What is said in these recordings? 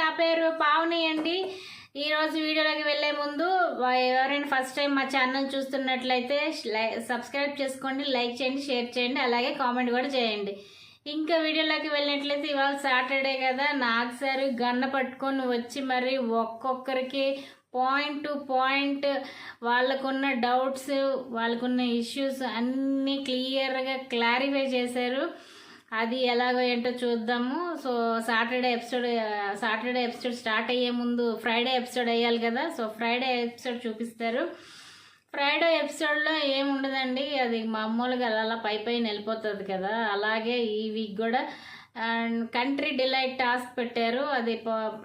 నా పేరు పావని అండి. ఈరోజు వీడియోలోకి వెళ్ళే ముందు ఎవరైనా ఫస్ట్ టైం మా ఛానల్ చూస్తున్నట్లయితే సబ్స్క్రైబ్ చేసుకోండి, లైక్ చేయండి, షేర్ చేయండి, అలాగే కామెంట్ కూడా చేయండి. ఇంకా వీడియోలోకి వెళ్ళినట్లయితే ఇవాళ సాటర్డే కదా, నాకు సరే గన్న పట్టుకొని వచ్చి మరి ఒక్కొక్కరికి పాయింట్ టు పాయింట్ వాళ్ళకున్న డౌట్స్, వాళ్ళకున్న ఇష్యూస్ అన్నీ క్లియర్గా క్లారిఫై చేశారు. అది ఎలాగో ఏంటో చూద్దాము. సో సాటర్డే ఎపిసోడ్ స్టార్ట్ అయ్యే ముందు ఫ్రైడే ఎపిసోడ్ అయ్యాలి కదా, సో ఫ్రైడే ఎపిసోడ్ చూపిస్తారు. ఫ్రైడే ఎపిసోడ్లో ఏముండదండి, అది మామూలుగా అలా పైన వెళ్ళిపోతుంది కదా. అలాగే ఈ వీక్ కూడా కంట్రీ డిలైట్ టాస్క్ పెట్టారు, అది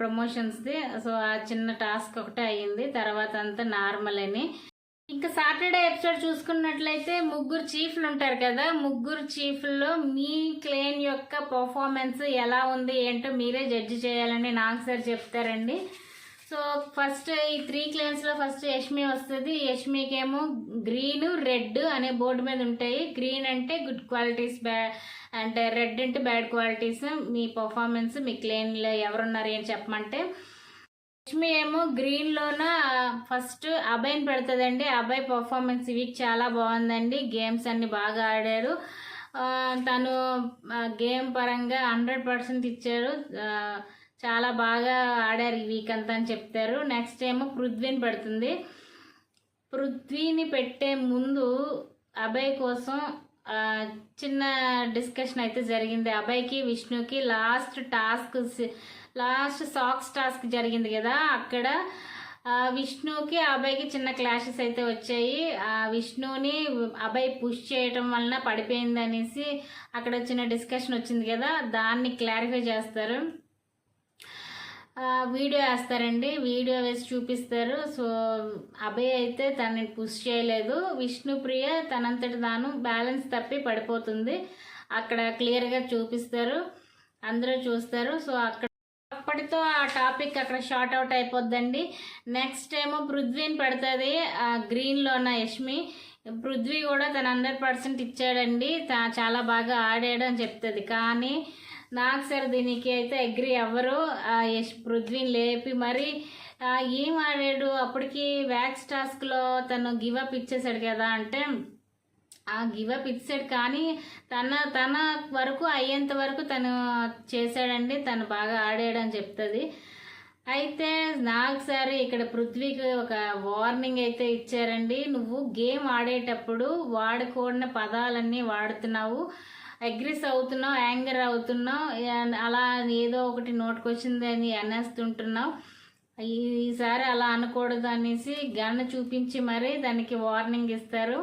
ప్రమోషన్స్ది. సో ఆ చిన్న టాస్క్ ఒకటే అయ్యింది, తర్వాత అంతా నార్మల్ అని. ఇంకా సాటర్డే ఎపిసోడ్ చూసుకున్నట్లయితే ముగ్గురు చీఫ్లు ఉంటారు కదా, ముగ్గురు చీఫ్లో మీ క్లేన్ యొక్క పర్ఫార్మెన్స్ ఎలా ఉంది ఏంటో మీరే జడ్జి చేయాలని నాకు సార్ చెప్తారండి. సో ఫస్ట్ ఈ 3 క్లేన్స్లో ఫస్ట్ యష్మి వస్తుంది. యష్మికి ఏమో గ్రీన్, రెడ్ అనే బోర్డు మీద ఉంటాయి. గ్రీన్ అంటే గుడ్ క్వాలిటీస్, అంటే రెడ్ అంటే బ్యాడ్ క్వాలిటీస్. మీ పర్ఫార్మెన్స్ మీ క్లేన్లో ఎవరున్నారు ఏం చెప్పమంటే, లక్ష్మి ఏమో గ్రీన్లోన ఫస్ట్ అభయ్ని పెడుతుందండి. అభయ్ పర్ఫార్మెన్స్ ఈ వీక్ చాలా బాగుందండి, గేమ్స్ అన్ని బాగా ఆడారు. తను గేమ్ పరంగా 100% ఇచ్చారు, చాలా బాగా ఆడారు ఈ వీక్ అంతా అని చెప్తారు. నెక్స్ట్ ఏమో పృథ్వీని పెడుతుంది. పృథ్వీని పెట్టే ముందు అభయ్ కోసం చిన్న డిస్కషన్ అయితే జరిగింది. అభయ్కి విష్ణుకి లాస్ట్ సాక్స్ టాస్క్ జరిగింది కదా, అక్కడ విష్ణుకి అభయ్కి చిన్న క్లాషెస్ అయితే వచ్చాయి. విష్ణుని అభయ్ పుష్ చేయటం వలన పడిపోయింది అనేసి అక్కడ చిన్న డిస్కషన్ వచ్చింది కదా, దాన్ని క్లారిఫై చేస్తారు. వీడియో వేస్తారండి, వీడియో వేసి చూపిస్తారు. సో అభయ్ అయితే తనని పుష్ చేయలేదు, విష్ణుప్రియ తనంతటి తాను బ్యాలెన్స్ తప్పి పడిపోతుంది. అక్కడ క్లియర్గా చూపిస్తారు, అందరూ చూస్తారు. సో అప్పటితో ఆ టాపిక్ అక్కడ షార్ట్ అవుట్ అయిపోద్దండి. నెక్స్ట్ ఏమో పృథ్వీని పెడుతుంది గ్రీన్లోన యష్మి. పృథ్వీ కూడా తన 100% ఇచ్చాడండి, చాలా బాగా ఆడాడు అని చెప్తుంది. కానీ నాకు సరే దీనికి అయితే అగ్రి అవ్వరు. పృథ్వీని లేపి మరి ఏం ఆడాడు, అప్పటికి వ్యాక్స్ టాస్క్లో తను గివప్ ఇచ్చేసాడు కదా, అంటే గివప్ ఇచ్చాడు కానీ తన వరకు అయ్యేంత వరకు తను చేశాడండి, తను బాగా ఆడాడు అని చెప్తుంది. అయితే నాకు సరే ఇక్కడ పృథ్వీకి ఒక వార్నింగ్ అయితే ఇచ్చారండి. నువ్వు గేమ్ ఆడేటప్పుడు వాడకూడని పదాలన్నీ వాడుతున్నావు, అగ్రెస్ అవుతున్నావు, యాంగర్ అవుతున్నావు, అలా ఏదో ఒకటి నోటుకొచ్చింది అని అనేస్తుంటున్నావు. ఈసారి అలా అనకూడదు అనేసి గన్ను చూపించి మరీ దానికి వార్నింగ్ ఇస్తారు.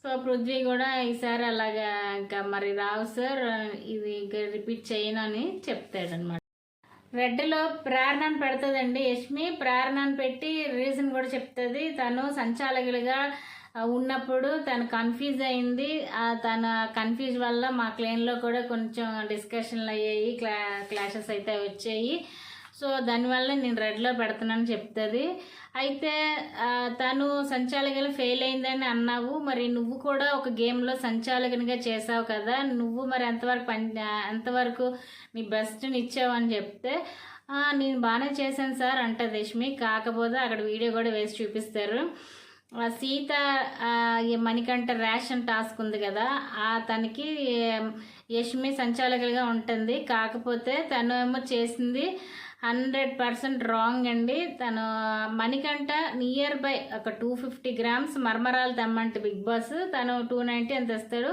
సో పృథ్వీ కూడా ఈసారి అలాగా ఇంకా మరి రావు సార్, ఇది రిపీట్ చేయను అని చెప్తాడనమాట. రెడ్లో ప్రేరణను పెడుతుందండి యష్మి. ప్రేరణను పెట్టి రీజన్ కూడా చెప్తుంది. తను సంచాలకులుగా ఉన్నప్పుడు తను కన్ఫ్యూజ్ అయింది, తన కన్ఫ్యూజ్ వల్ల మా క్లేన్లో కూడా కొంచెం డిస్కషన్లు అయ్యాయి, క్లాషెస్ అయితే వచ్చాయి. సో దానివల్ల నేను రెడ్లో పెడుతున్నాను చెప్తుంది. అయితే తను సంచాలకులు ఫెయిల్ అయిందని అన్నావు, మరి నువ్వు కూడా ఒక గేమ్లో సంచాలకునిగా చేసావు కదా, నువ్వు మరి ఎంతవరకు నీ బెస్ట్ని ఇచ్చావు అని చెప్తే, నేను బాగానే చేశాను సార్ అంటది యష్మి. కాకపోతే అక్కడ వీడియో కూడా వేసి చూపిస్తారు. సీత మణికంఠ రేషన్ టాస్క్ ఉంది కదా, తనకి యష్మి సంచాలకులుగా ఉంటుంది. కాకపోతే తను ఏమో చేసింది 100% రాంగ్ అండి. తను మణికంఠ నియర్ బై ఒక 250 గ్రామ్స్ మర్మరాలు తెమ్మంటే బిగ్ బాస్, తను 290 అని తెస్తాడు,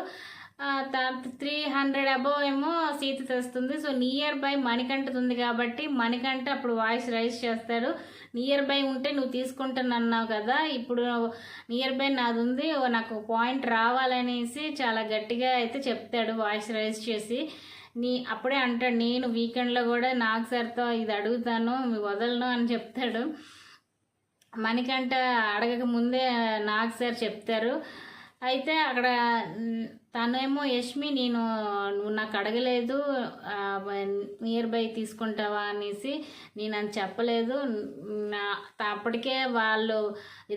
300 అబోవ్ ఏమో సీత తెస్తుంది. సో నియర్ బై మణికంఠది ఉంది కాబట్టి మణికంఠ అప్పుడు వాయిస్ రైజ్ చేస్తాడు. నియర్ బై ఉంటే నువ్వు తీసుకుంటానన్నావు కదా, ఇప్పుడు నియర్ బై నాది ఉంది, నాకు పాయింట్ రావాలనేసి చాలా గట్టిగా అయితే చెప్తాడు వాయిస్ రైజ్ చేసి. అప్పుడే అంటాడు, నేను వీకెండ్లో కూడా నాగ్ సార్తో ఇది అడుగుతాను, మీ వదలను అని చెప్తాడు. మణికంఠ అడగక ముందే నాగ్ సార్ చెప్తారు. అయితే అక్కడ తనేమో యష్మి నువ్వు నాకు అడగలేదు, నియర్ బై తీసుకుంటావా అనేసి నేను అని చెప్పలేదు, అప్పటికే వాళ్ళు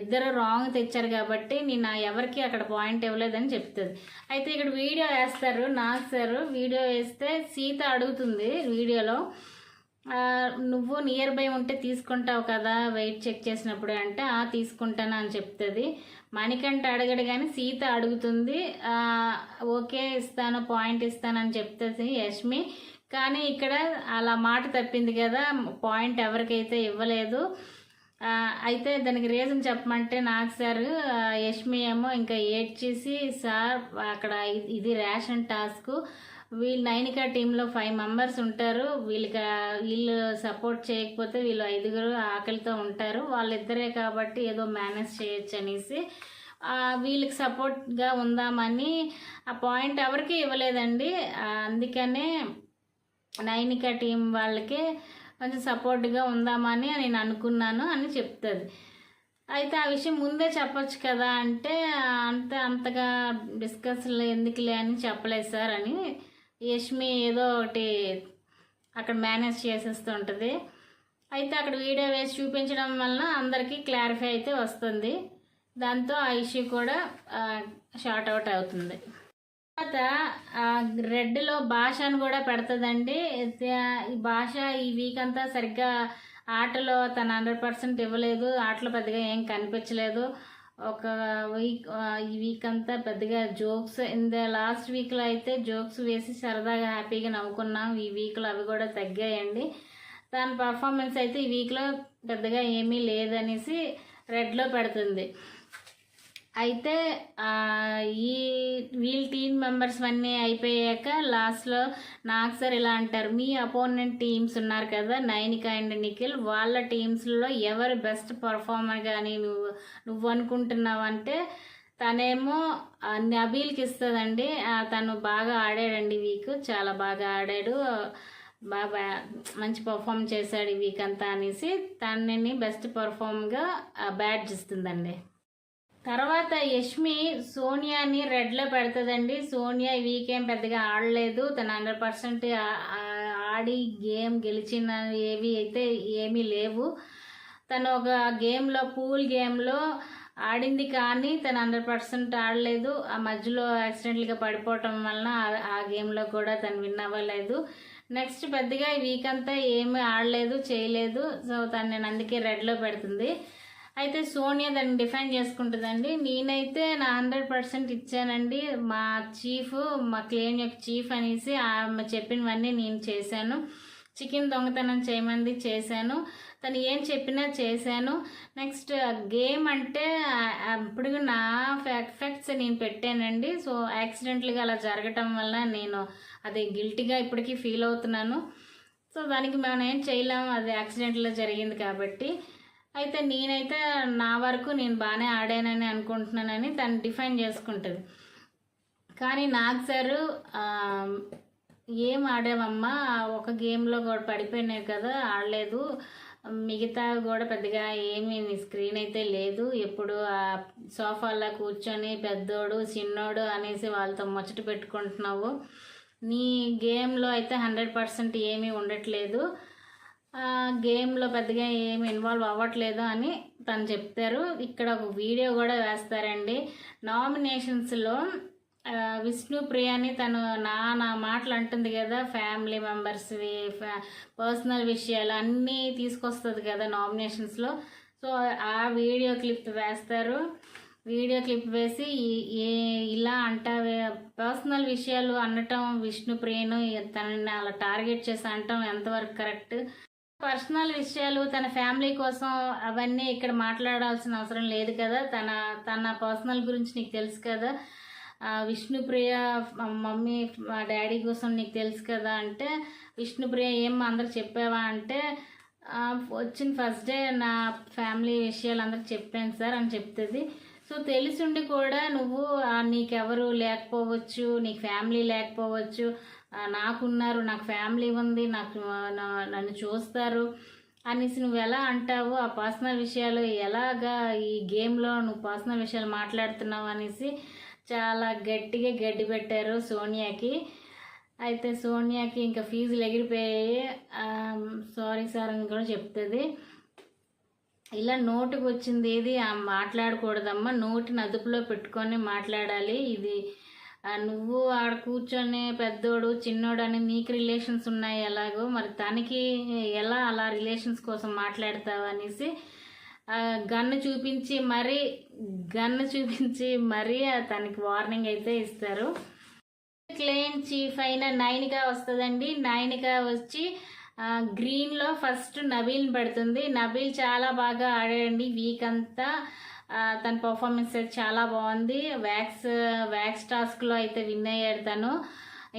ఇద్దరు రాంగ్ తెచ్చారు కాబట్టి నేను ఎవరికి అక్కడ పాయింట్ ఇవ్వలేదని చెప్తుంది. అయితే ఇక్కడ వీడియో వేస్తారు, నాకు సార్ వీడియో వేస్తే సీత అడుగుతుంది వీడియోలో, నువ్వు నియర్ బై ఉంటే తీసుకుంటావు కదా వెయిట్ చెక్ చేసినప్పుడు అంటే తీసుకుంటాను అని చెప్తుంది. మణికంఠ అడగడు కానీ సీత అడుగుతుంది. ఓకే ఇస్తాను, పాయింట్ ఇస్తానని చెప్తుంది యష్మి. కానీ ఇక్కడ అలా మాట తప్పింది కదా, పాయింట్ ఎవరికైతే ఇవ్వలేదు. అయితే దానికి రీజన్ చెప్పమంటే నాకు సార్ యష్మి ఏమో ఇంకా ఏడ్చేసి, సార్ అక్కడ ఇది రేషన్ టాస్క్, వీళ్ళు నైనికా టీంలో 5 మెంబర్స్ ఉంటారు, వీళ్ళు సపోర్ట్ చేయకపోతే వీళ్ళు 5 ఆకలితో ఉంటారు, వాళ్ళిద్దరే కాబట్టి ఏదో మేనేజ్ చేయొచ్చు అనేసి వీళ్ళకి సపోర్ట్గా ఉందామని ఆ పాయింట్ ఎవరికి ఇవ్వలేదండి. అందుకనే నైనికా టీం వాళ్ళకి కొంచెం సపోర్ట్గా ఉందామని నేను అనుకున్నాను అని చెప్తుంది. అయితే ఆ విషయం ముందే చెప్పొచ్చు కదా అంటే అంతగా డిస్కస్లు ఎందుకులే అని చెప్పలేదు సార్ అని యష్మి ఏదో ఒకటి అక్కడ మేనేజ్ చేసేస్తూ ఉంటుంది. అయితే అక్కడ వీడియో వేసి చూపించడం వలన అందరికీ క్లారిఫై అయితే వస్తుంది. దాంతో ఆ ఇష్యూ కూడా షార్ట్ అవుట్ అవుతుంది. తర్వాత రెడ్లో భాషను కూడా పెడుతుందండి. ఈ భాష ఈ వీక్ అంతా సరిగ్గా ఆటలో తను 100% ఇవ్వలేదు, ఆటలో పెద్దగా ఏం కనిపించలేదు. ఒక ఈ వీక్ అంతా పెద్దగా జోక్స్ లాస్ట్ వీక్లో అయితే జోక్స్ వేసి సరదాగా హ్యాపీగా నవ్వుకున్నాం. ఈ వీక్లో అవి కూడా తగ్గాయండి. తన పర్ఫార్మెన్స్ అయితే ఈ వీక్లో పెద్దగా ఏమీ లేదనేసి రెడ్లో పెడుతుంది. అయితే వీళ్ళ టీం మెంబర్స్ అన్నీ అయిపోయాక లాస్ట్లో నాకు సార్ ఇలా అంటారు, మీ అపోనెంట్ టీమ్స్ ఉన్నారు కదా నైనికా అండ్ నిఖిల్, వాళ్ళ టీమ్స్లో ఎవరు బెస్ట్ పర్ఫార్మర్ కానీ నువ్వు అనుకుంటున్నావు అంటే తనేమో నబీల్కి ఇస్తుందండి. తను బాగా ఆడాడండి వీక్, చాలా బాగా ఆడాడు, బాగా మంచి పర్ఫామ్ చేశాడు ఈ వీక్ అంతా అనేసి తనని బెస్ట్ పర్ఫామ్గా బ్యాడ్జ్ ఇస్తుందండి. తర్వాత యష్మి సోనియాని రెడ్లో పెడుతుందండి. సోనియా ఈ వీకేం పెద్దగా ఆడలేదు, తను 100% ఆడి గేమ్ గెలిచిన ఏవి అయితే ఏమీ లేవు. తను ఒక గేమ్లో పూల్ గేమ్లో ఆడింది కానీ తను 100% ఆడలేదు. ఆ మధ్యలో యాక్సిడెంట్గా పడిపోవటం వలన ఆ గేమ్లో కూడా తను విన్ అవ్వలేదు. నెక్స్ట్ పెద్దగా ఈ వీక్ అంతా ఏమీ ఆడలేదు, చేయలేదు. సో తను నేను అందుకే రెడ్లో పెడుతుంది. అయితే సోనియా దాన్ని డిఫైన్ చేసుకుంటుందండి. నేనైతే నా 100% ఇచ్చానండి, మా చీఫ్, మా క్లేన్ యొక్క చీఫ్ అనేసి ఆమె చెప్పినవన్నీ నేను చేశాను. చికెన్ దొంగతనం చేయమంది చేశాను, తను ఏం చెప్పినా చేశాను. నెక్స్ట్ గేమ్ అంటే ఇప్పుడు నా ఎఫెక్ట్స్ నేను పెట్టానండి. సో యాక్సిడెంట్లుగా అలా జరగటం వల్ల నేను అది గిల్టీగా ఇప్పటికీ ఫీల్ అవుతున్నాను. సో దానికి మనం ఏం చేయలేము, అది యాక్సిడెంట్లో జరిగింది కాబట్టి. అయితే నేనైతే నా వరకు నేను బాగానే ఆడానని అనుకుంటున్నానని తను డిఫైన్ చేసుకుంటుంది. కానీ నాకు సారు ఏం ఆడావమ్మా, ఒక గేమ్లో కూడా పడిపోయినాయి కదా, ఆడలేదు, మిగతా కూడా పెద్దగా ఏమీ నీ స్క్రీన్ అయితే లేదు, ఎప్పుడు ఆ సోఫాలో కూర్చొని పెద్దోడు చిన్నోడు అనేసి వాళ్ళతో ముచ్చట పెట్టుకుంటున్నావు, నీ గేమ్లో అయితే 100% ఏమీ ఉండట్లేదు, గేమ్లో పెద్దగా ఏమి ఇన్వాల్వ్ అవ్వట్లేదు అని తను చెప్తారు. ఇక్కడ ఒక వీడియో కూడా వేస్తారండి. నామినేషన్స్లో విష్ణుప్రియని తను నా మాటలు అంటుంది కదా, ఫ్యామిలీ మెంబర్స్వి పర్సనల్ విషయాలు అన్నీ తీసుకొస్తుంది కదా నామినేషన్స్లో. సో ఆ వీడియో క్లిప్ వేస్తారు. వీడియో క్లిప్ వేసి ఇలా అంటావే, పర్సనల్ విషయాలు అనటం విష్ణుప్రియను తనని అలా టార్గెట్ చేసి అంటాం ఎంతవరకు కరెక్ట్? పర్సనల్ విషయాలు తన ఫ్యామిలీ కోసం అవన్నీ ఇక్కడ మాట్లాడాల్సిన అవసరం లేదు కదా. తన పర్సనల్ గురించి నీకు తెలుసు కదా, విష్ణుప్రియ మమ్మీ మా డాడీ కోసం నీకు తెలుసు కదా అంటే, విష్ణుప్రియ ఏం అందరికి చెప్పావా అంటే, వచ్చిన ఫస్ట్ డే నా ఫ్యామిలీ విషయాలు అందరికి చెప్పాను సార్ అని చెప్తుంది. సో తెలిసిండి కూడా నువ్వు నీకెవరు లేకపోవచ్చు, నీకు ఫ్యామిలీ లేకపోవచ్చు, నాకున్నారు, నాకు ఫ్యామిలీ ఉంది, నన్ను చూస్తారు అనేసి నువ్వు ఎలా అంటావు, ఆ పర్సనల్ విషయాలు ఎలాగా ఈ గేమ్లో నువ్వు పర్సనల్ విషయాలు మాట్లాడుతున్నావు అనేసి చాలా గట్టిగా గడ్డి పెట్టారు సోనియాకి. అయితే సోనియాకి ఇంకా ఫీజులు ఎగిరిపోయాయి, సారీ సార్ అని కూడా చెప్తుంది. ఇలా నోటికి వచ్చింది ఏది మాట్లాడకూడదమ్మా, నోటిని అదుపులో పెట్టుకొని మాట్లాడాలి, ఇది నువ్వు ఆడ కూర్చొని పెద్దోడు చిన్నోడు అని నీకు రిలేషన్స్ ఉన్నాయి ఎలాగో, మరి తనకి ఎలా అలా రిలేషన్స్ కోసం మాట్లాడతావు అనేసి గన్ను చూపించి మరీ తనకి వార్నింగ్ అయితే ఇస్తారు. క్లెయిమ్ చీఫ్ అయిన నైనిక వస్తుందండి. నైనిక వచ్చి గ్రీన్లో ఫస్ట్ నబీల్ని పెడుతుంది. నబీల్ చాలా బాగా ఆడాడండి వీక్ అంతా. తన పర్ఫార్మెన్స్ అయితే చాలా బాగుంది. వ్యాక్స్ టాస్క్లో అయితే విన్ అయ్యాడు తను.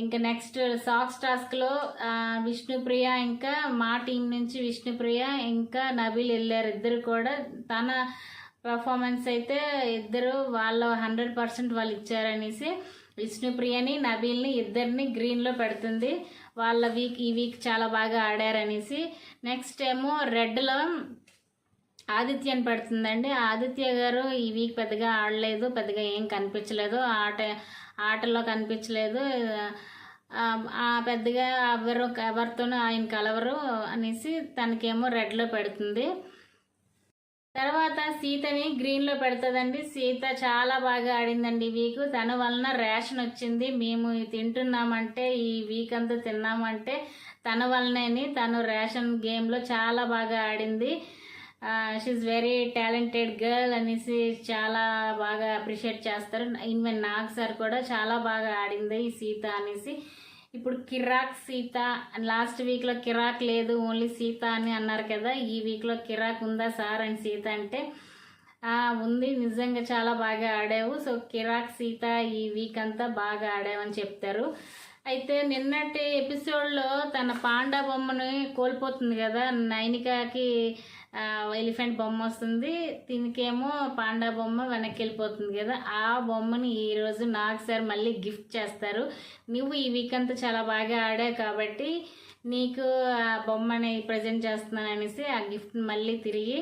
ఇంకా నెక్స్ట్ సాక్స్ టాస్క్లో విష్ణుప్రియ, ఇంకా మా టీం నుంచి విష్ణుప్రియ ఇంకా నబీల్ వెళ్ళారు. ఇద్దరు కూడా తన పర్ఫార్మెన్స్ అయితే ఇద్దరు వాళ్ళ 100% వాళ్ళు ఇచ్చారనేసి విష్ణుప్రియని నబీల్ని ఇద్దరిని గ్రీన్లో పెడుతుంది. వాళ్ళ ఈ వీక్ చాలా బాగా ఆడారనేసి. నెక్స్ట్ ఏమో రెడ్లో ఆదిత్యని పెడుతుందండి. ఆదిత్య గారు ఈ వీక్ పెద్దగా ఆడలేదు, పెద్దగా ఏం కనిపించలేదు, ఆటలో కనిపించలేదు, పెద్దగా ఎవరితోనూ ఆయన కలవరు అనేసి తనకేమో రెడ్లో పెడుతుంది. తర్వాత సీతని గ్రీన్లో పెడుతుందండి. సీత చాలా బాగా ఆడిందండి ఈ వీక్. తన వలన రేషన్ వచ్చింది. మేము తింటున్నామంటే ఈ వీక్ అంతా తిన్నామంటే తన వలనని. తను రేషన్ గేమ్లో చాలా బాగా ఆడింది. షీఈ్ వెరీ టాలెంటెడ్ గర్ల్ అనేసి చాలా బాగా అప్రిషియేట్ చేస్తారు. ఈవెన్ నాగ్ సార్ కూడా చాలా బాగా ఆడింది ఈ సీత అనేసి. ఇప్పుడు కిరాక్ సీత, లాస్ట్ వీక్లో కిరాక్ లేదు ఓన్లీ సీత అని అన్నారు కదా, ఈ వీక్లో కిరాక్ ఉందా సార్ అని సీత అంటే ఉంది, నిజంగా చాలా బాగా ఆడావు, సో కిరాక్ సీత ఈ వీక్ అంతా బాగా ఆడావని చెప్తారు. అయితే నిన్నటి ఎపిసోడ్లో తన పాండా బొమ్మని కోల్పోతుంది కదా, నైనికాకి ఎలిఫెంట్ బొమ్మ వస్తుంది, దీనికేమో పాండా బొమ్మ వెనక్కి వెళ్ళిపోతుంది కదా, ఆ బొమ్మని ఈరోజు నాగ్ సార్ మళ్ళీ గిఫ్ట్ చేస్తారు. నువ్వు ఈ వీక్ అంతా చాలా బాగా ఆడావు కాబట్టి నీకు ఆ బొమ్మని ప్రజెంట్ చేస్తున్నాను అనేసి ఆ గిఫ్ట్ మళ్ళీ తిరిగి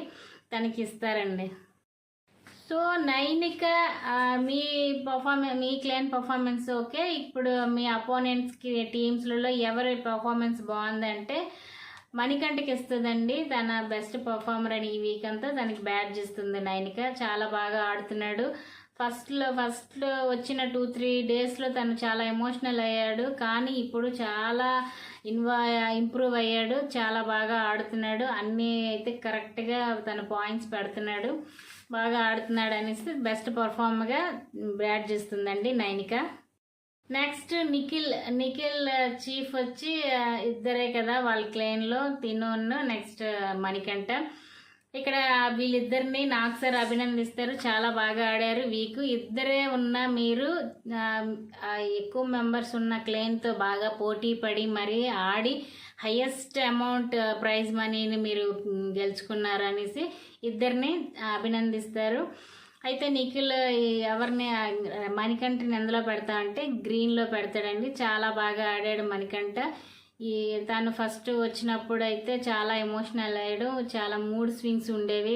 తనకి ఇస్తారండి. సో నైనిక మీ క్లైన్ పర్ఫార్మెన్స్ ఓకే. ఇప్పుడు మీ అపోనెంట్స్కి టీమ్స్లలో ఎవరి పర్ఫార్మెన్స్ బాగుందంటే మణికంఠకి ఇస్తుందండి. తన బెస్ట్ పర్ఫార్మర్ అని ఈ వీక్ అంతా తనకి బ్యాడ్జ్ ఇస్తుంది నైనిక. చాలా బాగా ఆడుతున్నాడు. ఫస్ట్లో వచ్చిన 2-3 డేస్లో తను చాలా ఎమోషనల్ అయ్యాడు, కానీ ఇప్పుడు చాలా ఇంప్రూవ్ అయ్యాడు, చాలా బాగా ఆడుతున్నాడు, అన్నీ అయితే కరెక్ట్గా తన పాయింట్స్ పెడుతున్నాడు, బాగా ఆడుతున్నాడు అనేసి బెస్ట్ పర్ఫార్మర్గా బ్యాడ్జ్ ఇస్తుందండి నైనిక. నెక్స్ట్ నిఖిల్ చీఫ్ వచ్చి ఇద్దరే కదా వాళ్ళ క్లైన్లో, తినోను నెక్స్ట్ మణికంఠ. ఇక్కడ వీళ్ళిద్దరిని నాగ్ సార్ అభినందిస్తారు, చాలా బాగా ఆడారు వీక్. ఇద్దరే ఉన్న మీరు ఎక్కువ మెంబర్స్ ఉన్న క్లైన్తో బాగా పోటీ పడి మరీ ఆడి హయ్యెస్ట్ అమౌంట్ ప్రైజ్ మనీని మీరు గెలుచుకున్నారు అనేసి ఇద్దరిని అభినందిస్తారు. అయితే నిఖిల్ ఎవరిని మణికంఠని ఎందులో పెడతా అంటే గ్రీన్లో పెడతాడండి. చాలా బాగా ఆడాడు మణికంఠ. తను ఫస్ట్ వచ్చినప్పుడు అయితే చాలా ఎమోషనల్ అయ్యాడు, చాలా మూడ్ స్వింగ్స్ ఉండేవి,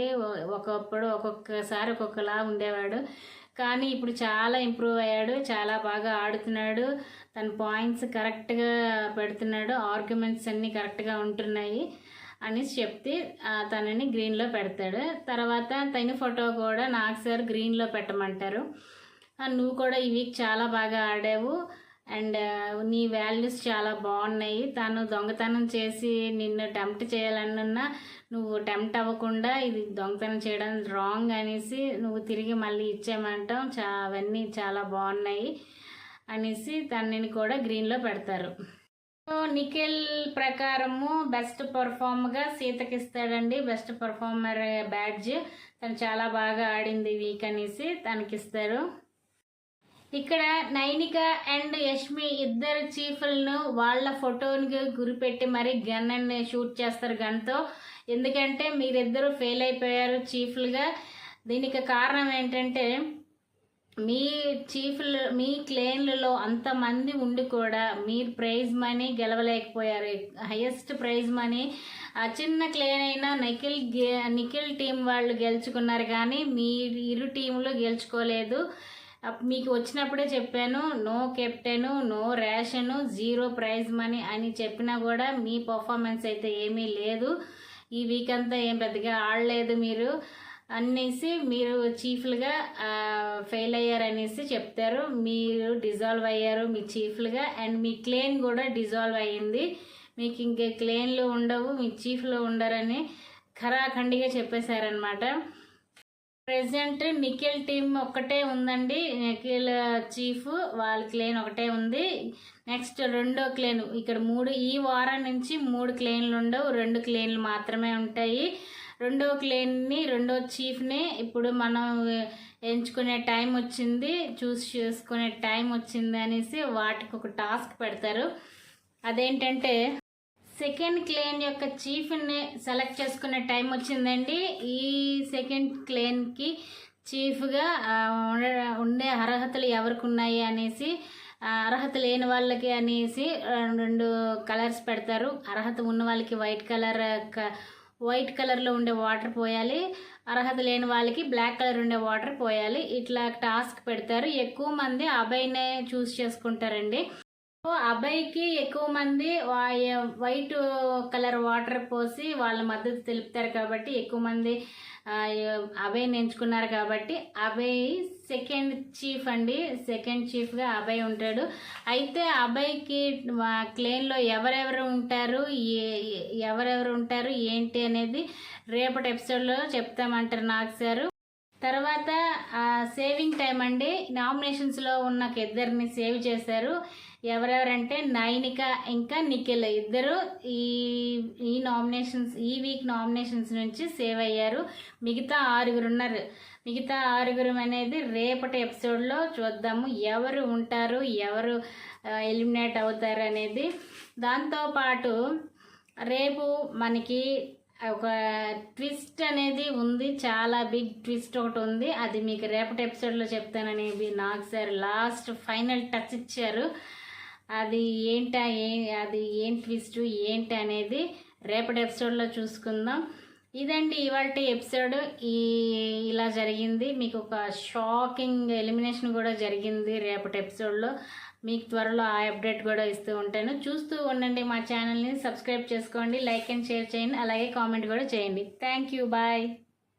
ఒక్కొక్కసారి ఒక్కొక్కలా ఉండేవాడు, కానీ ఇప్పుడు చాలా ఇంప్రూవ్ అయ్యాడు, చాలా బాగా ఆడుతున్నాడు, తన పాయింట్స్ కరెక్ట్గా పెడుతున్నాడు, ఆర్గ్యుమెంట్స్ అన్నీ కరెక్ట్గా ఉంటున్నాయి అనేసి చెప్తే తనని గ్రీన్లో పెడతాడు. తర్వాత తన ఫోటో కూడా నాగ్ సార్ గ్రీన్లో పెట్టమంటారు. నువ్వు కూడా ఈ వీక్ చాలా బాగా ఆడావు అండ్ నీ వాల్యూస్ చాలా బాగున్నాయి, తను దొంగతనం చేసి నిన్ను టెంప్ట్ చేయాలన్నా నువ్వు టెంప్ట్ అవ్వకుండా ఇది దొంగతనం చేయడం రాంగ్ అనేసి నువ్వు తిరిగి మళ్ళీ ఇచ్చేయమంటాం, అవన్నీ చాలా బాగున్నాయి అనేసి తనని కూడా గ్రీన్లో పెడతారు. నిఖిల్ ప్రకారము బెస్ట్ పర్ఫార్మర్గా సీతకి ఇస్తాడండి బెస్ట్ పర్ఫార్మర్ బ్యాడ్జ్. తను చాలా బాగా ఆడింది వీక్ అనేసి తనకిస్తారు. ఇక్కడ నైనిక అండ్ యష్మి ఇద్దరు చీఫ్లను వాళ్ళ ఫోటోని గురిపెట్టి మరి గన్ అని షూట్ చేస్తారు గన్తో. ఎందుకంటే మీరిద్దరూ ఫెయిల్ అయిపోయారు చీఫ్లుగా. దీనికి కారణం ఏంటంటే మీ క్లెయిన్లలో అంతమంది ఉండి కూడా మీరు ప్రైజ్ మనీ గెలవలేకపోయారు. హైయెస్ట్ ప్రైజ్ మనీ చిన్న క్లెయిన్ అయినా నిఖిల్ టీం వాళ్ళు గెలుచుకున్నారు, కానీ మీ ఇరు టీంలు గెలుచుకోలేదు. మీకు వచ్చినప్పుడే చెప్పాను, no captain, no ration, 0 prize money అని చెప్పినా కూడా మీ పర్ఫార్మెన్స్ అయితే ఏమీ లేదు. ఈ వీక్ అంతా ఏం పెద్దగా ఆడలేదు మీరు. అనేసి మీరు చీఫ్లుగా ఫెయిల్ అయ్యారనేసి చెప్తారు. మీరు డిజాల్వ్ అయ్యారు మీ చీఫ్లుగా, అండ్ మీ క్లెయిమ్ కూడా డిజాల్వ్ అయ్యింది. మీకు ఇంకే క్లెయిమ్లు ఉండవు, మీ చీఫ్లు ఉండరని ఖరాఖండిగా చెప్పేశారనమాట. ప్రెసెంట్ నిఖిల్ టీం ఒక్కటే ఉందండి. నిఖిల్ చీఫ్ వాళ్ళ క్లెయిమ్ ఒకటే ఉంది. నెక్స్ట్ రెండో క్లెయిమ్ ఇక్కడ ఈ వారం నుంచి 3 క్లెయిమ్లు ఉండవు, 2 క్లెయిమ్లు మాత్రమే ఉంటాయి. రెండో చీఫ్ని ఇప్పుడు మనం ఎంచుకునే టైం వచ్చింది, చేసుకునే టైం వచ్చింది అనేసి వాటికి ఒక టాస్క్ పెడతారు. అదేంటంటే సెకండ్ క్లెయిమ్ యొక్క చీఫ్ని సెలెక్ట్ చేసుకునే టైం వచ్చిందండి. ఈ సెకండ్ క్లెయిమ్కి చీఫ్గా ఉండే అర్హతలు ఎవరికి ఉన్నాయి అనేసి, అర్హత లేని వాళ్ళకి అనేసి 2 కలర్స్ పెడతారు. అర్హత ఉన్న వాళ్ళకి వైట్ కలర్లో ఉండే వాటర్ పోయాలి, అర్హత లేని వాళ్ళకి బ్లాక్ కలర్ ఉండే వాటర్ పోయాలి. ఇట్లా టాస్క్ పెడతారు. ఎక్కువ మంది అబ్బాయినే చూస్ చేసుకుంటారండి. అబ్బాయికి ఎక్కువ మంది వైట్ కలర్ వాటర్ పోసి వాళ్ళ మద్దతు తెలుపుతారు కాబట్టి ఎక్కువ మంది అభయ్ని ఎంచుకున్నారు కాబట్టి అభయ్ సెకండ్ చీఫ్ అండి. సెకండ్ చీఫ్గా అభయ్ ఉంటాడు. అయితే అభయ్కి క్లెయిమ్లో ఎవరెవరు ఉంటారు ఏంటి అనేది రేపటి ఎపిసోడ్లో చెప్తామంటారు నాగ్ సారు. తర్వాత సేవింగ్ టైం అండి. నామినేషన్స్లో ఉన్న ఇద్దరిని సేవ్ చేశారు. ఎవరెవరంటే నైనిక ఇంకా నిఖిల్ ఇద్దరు ఈ వీక్ నామినేషన్స్ నుంచి సేవ్ అయ్యారు. మిగతా 6 ఉన్నారు. మిగతా 6 అనేది రేపటి ఎపిసోడ్లో చూద్దాము ఎవరు ఉంటారు, ఎవరు ఎలిమినేట్ అవుతారు అనేది. దాంతోపాటు రేపు మనకి ఒక ట్విస్ట్ అనేది ఉంది, చాలా బిగ్ ట్విస్ట్ ఒకటి ఉంది. అది మీకు రేపటి ఎపిసోడ్లో చెప్తాననేది నాకు సార్ లాస్ట్ ఫైనల్ టచ్ ఇచ్చారు. అది ఏం ట్విస్ట్ ఏంటి అనేది రేపటి ఎపిసోడ్లో చూసుకుందాం. ఇదండి ఇవాళ ఎపిసోడ్. ఇలా జరిగింది. మీకు ఒక షాకింగ్ ఎలిమినేషన్ కూడా జరిగింది రేపటి ఎపిసోడ్లో. మీకు త్వరలో ఆ అప్డేట్ కూడా ఇస్తూ ఉంటాను. చూస్తూ ఉండండి. మా ఛానల్ని సబ్స్క్రైబ్ చేసుకోండి, లైక్ అండ్ షేర్ చేయండి, అలాగే కామెంట్ కూడా చేయండి. Thank you, bye.